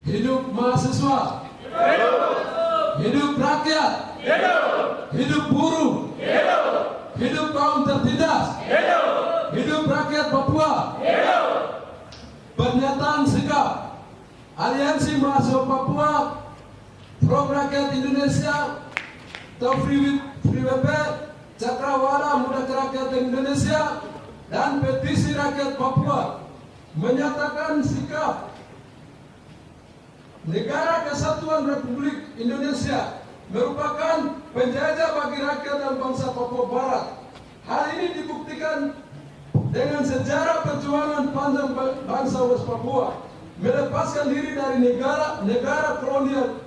Hidup mahasiswa. Hidup. Hidup rakyat. Hidup. Hidup buruh. Hidup. Hidup kaum tertindas. Hidup. Hidup rakyat Papua. Hidup. Pernyataan sikap Aliansi Mahasiswa Papua, Front Rakyat Indonesia, atau Free WP, Cakrawala Muda Rakyat Indonesia, dan Petisi Rakyat Papua menyatakan sikap Negara Kesatuan Republik Indonesia merupakan penjajah bagi rakyat dan bangsa Papua Barat. Hal ini dibuktikan dengan sejarah perjuangan panjang bangsa West Papua melepaskan diri dari negara kolonial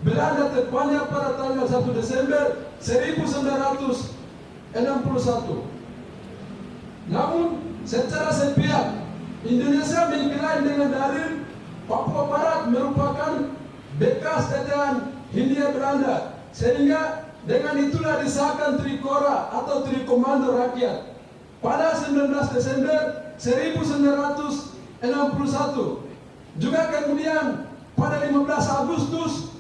Belanda, tepatnya pada tanggal 1 Desember 1961. Namun secara sepihak Indonesia mengklaim dengan dalil Papua Barat merupakan bekas jajahan Hindia Belanda, sehingga dengan itulah disahkan Trikora atau Trikomando Rakyat pada 19 Desember 1961. Juga kemudian pada 15 Agustus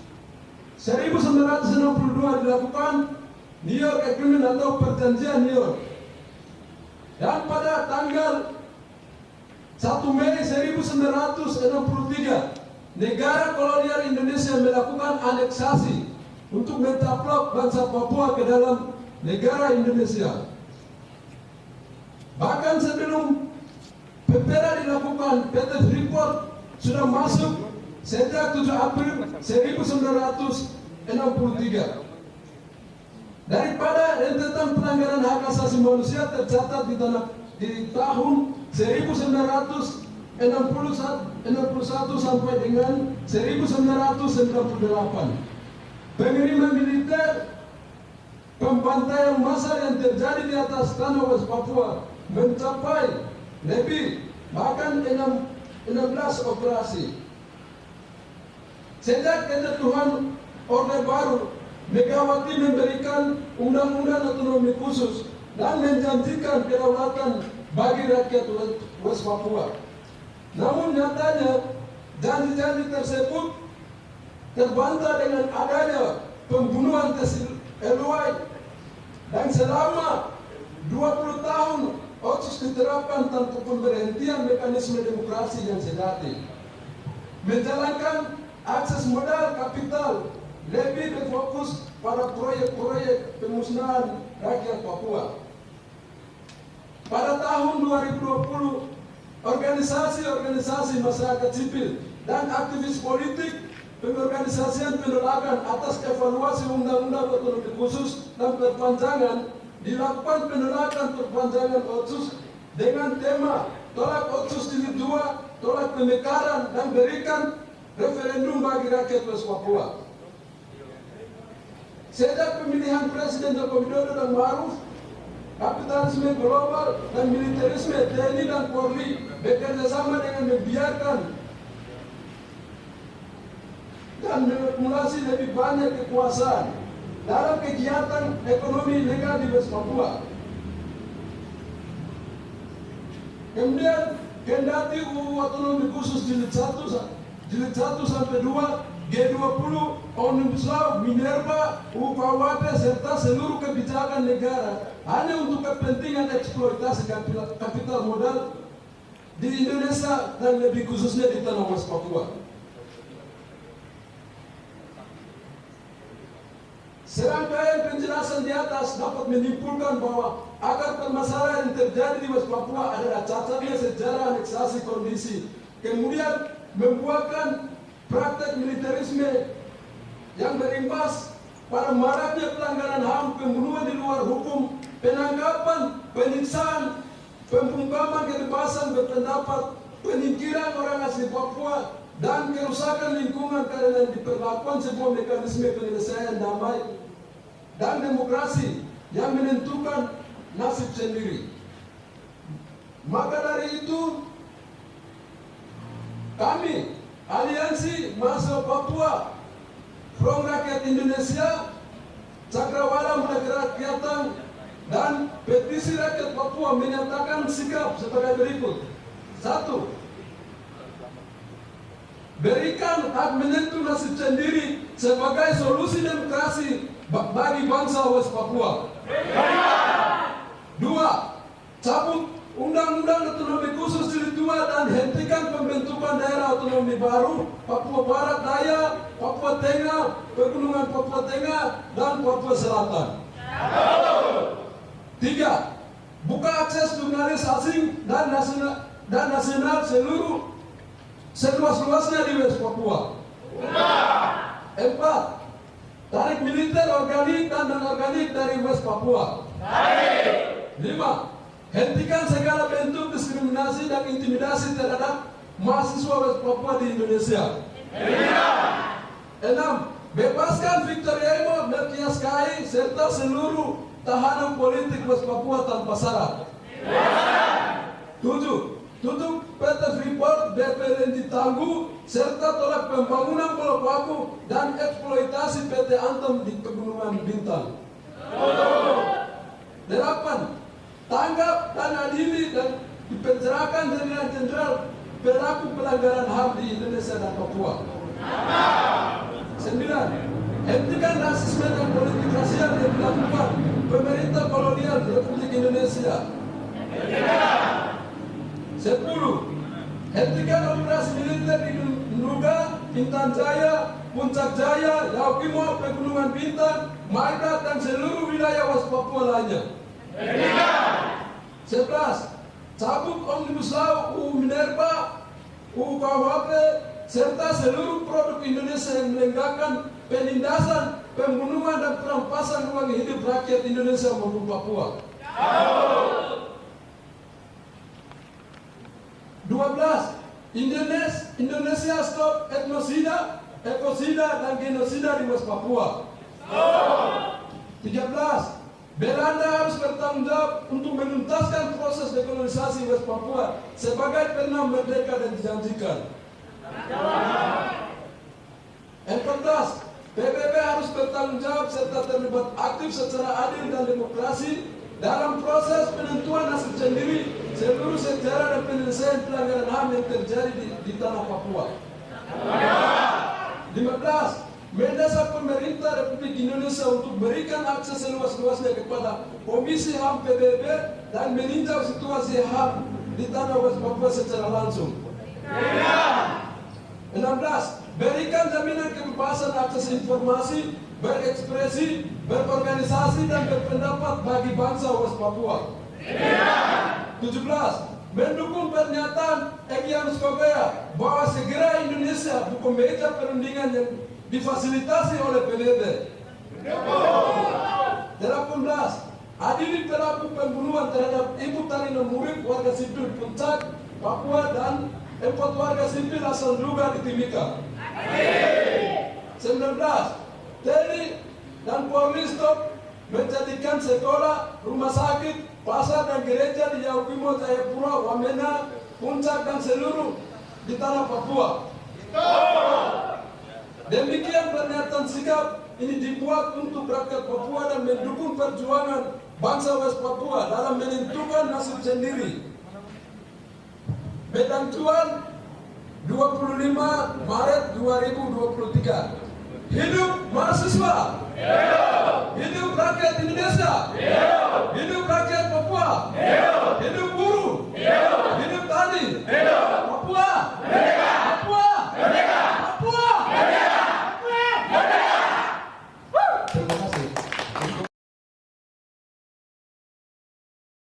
1962 dilakukan New York Agreement atau Perjanjian New York. Dan pada tanggal 1 Mei 1963, negara kolonial Indonesia melakukan aneksasi untuk mentaplok bangsa Papua ke dalam negara Indonesia. Bahkan sebelum PPRA dilakukan, PT Freeport sudah masuk sejak 7 April 1963. Daripada rentetan pelanggaran hak asasi manusia tercatat di tahun 1961 sampai dengan 1998. Pengiriman militer, pembantaian massal yang terjadi di atas tanah West Papua mencapai lebih, bahkan 16 operasi. Sejak kejatuhan Orde Baru, Megawati memberikan undang-undang otonomi khusus dan menjanjikan kedaulatan bagi rakyat West Papua. Namun nyatanya janji-janji tersebut terbantah dengan adanya pembunuhan Eluai, dan selama 20 tahun Otsus diterapkan tanpa pemberhentian mekanisme demokrasi yang sejati, menjalankan akses modal kapital lebih berfokus pada proyek-proyek pemusnahan rakyat Papua. Pada tahun 2020, organisasi-organisasi masyarakat sipil dan aktivis politik pengorganisasian penolakan atas evaluasi Undang-Undang Otonomi Khusus dan perpanjangan dilakukan penolakan perpanjangan Otsus dengan tema tolak Otsus Jilid 2, tolak pemekaran, dan berikan referendum bagi rakyat West Papua. Sejak pemilihan Presiden Joko Widodo dan Ma'ruf, kapitalisme global dan militerisme TNI dan Polri bekerja sama dengan membiarkan dan mengakumulasi lebih banyak kekuasaan dalam kegiatan ekonomi legal di West Papua. Kemudian kendati UU Otonomi Khusus Jilid 1 sampai 2, G20, Omnibus Law, Minerva, UU KUHP, serta seluruh kebijakan negara hanya untuk kepentingan eksploitasi kapital modal di Indonesia dan lebih khususnya di tanah West Papua. Serangkaian penjelasan di atas dapat menyimpulkan bahwa agar permasalahan yang terjadi di West Papua adalah cacatnya sejarah aneksasi kondisi, kemudian membuahkan praktek militerisme yang berimbas pada maraknya pelanggaran HAM, pembunuhan di luar hukum, penangkapan, penyiksaan, pembungkaman kebebasan berpendapat, penyingkiran orang asli Papua, dan kerusakan lingkungan karena diperlakukan sebuah mekanisme penyelesaian damai dan demokrasi yang menentukan nasib sendiri. Maka dari itu, kami Aliansi Mahasiswa Papua, Front Rakyat Indonesia, Cakrawala Muda Kerakyatan, dan Petisi Rakyat Papua menyatakan sikap sebagai berikut. 1. berikan hak menentu nasib sendiri sebagai solusi demokrasi bagi bangsa West Papua. 2. Cabut Undang-Undang Otonomi Khusus Jilid 2 dan hentikan pembentukan daerah otonomi baru Papua Barat Daya, Papua Tengah, Pegunungan Papua Tengah, dan Papua Selatan. 3. Buka akses jurnalis asing dan nasional seluas-luasnya di West Papua. 4. Tarik militer organik dan non-organik dari West Papua. 5. Hentikan segala bentuk diskriminasi dan intimidasi terhadap mahasiswa West Papua di Indonesia. 6. Bebaskan Victor Yemo, Melkias Kai, serta seluruh tahanan politik West Papua tanpa syarat. 7. Tutup PT Freeport, BP Rendi Tangguh, serta tolak pembangunan Pulau Paku dan eksploitasi PT Antam di Pegunungan Bintang. 8. Tanggap dan adili dan dipenjarakan jenderal-jenderal pelaku pelanggaran HAM di Indonesia dan Papua. 9. Hentikan rasisme dan politik rasial yang dilakukan pemerintah kolonial Republik Indonesia. 10. Hentikan operasi militer di Nuga, Intan Jaya, Puncak Jaya, Yaukimo, Pegunungan Bintang, Maida, dan seluruh wilayah West Papua lainnya. 11. Cabut Omnibus Law UU Minerba, UU KUHP, serta seluruh produk Indonesia yang menegakkan penindasan, pembunuhan, dan perampasan ruang hidup rakyat Indonesia maupun Papua. 12. Indonesia stop etnosida, ekosida, dan genosida di West Papua. 13. Belanda harus bertanggung jawab untuk menuntaskan proses dekolonisasi West Papua sebagai pernah merdeka dan dijanjikan. 14. PBB harus bertanggung jawab serta terlibat aktif secara adil dan demokrasi dalam proses penentuan nasib sendiri seluruh sejarah dan penyelesaian pelanggaran HAM yang terjadi di tanah Papua. 15. Mendesak pemerintah Republik Indonesia untuk berikan akses seluas-luasnya kepada Komisi HAM PBB dan meninjau situasi HAM di tanah West Papua secara langsung. 16. Berikan jaminan kebebasan akses informasi, berekspresi, berorganisasi, dan berpendapat bagi bangsa West Papua. 17. Mendukung pernyataan Egyanus Korea bahwa segera Indonesia bukan meja perundingan yang difasilitasi oleh PBB. 18. Adili pelaku pembunuhan terhadap Ibu Talina Murid, warga sipil Puncak, Papua, dan 4 warga sipil asal Duga di Timika. 19. TNI dan Polri stop menjadikan sekolah, rumah sakit, pasar, dan gereja di Yaukimo, Jayapura, Wamena, Puncak, dan seluruh di tanah Papua. Demikian pernyataan sikap ini dibuat untuk rakyat Papua dan mendukung perjuangan bangsa West Papua dalam menentukan nasib sendiri. Medan Tuan, 25 Maret 2023. Hidup mahasiswa! Hidup rakyat Indonesia! Hidup rakyat Papua! Hidup buruh! Hidup tani! Papua! Papua! Papua! Terima kasih.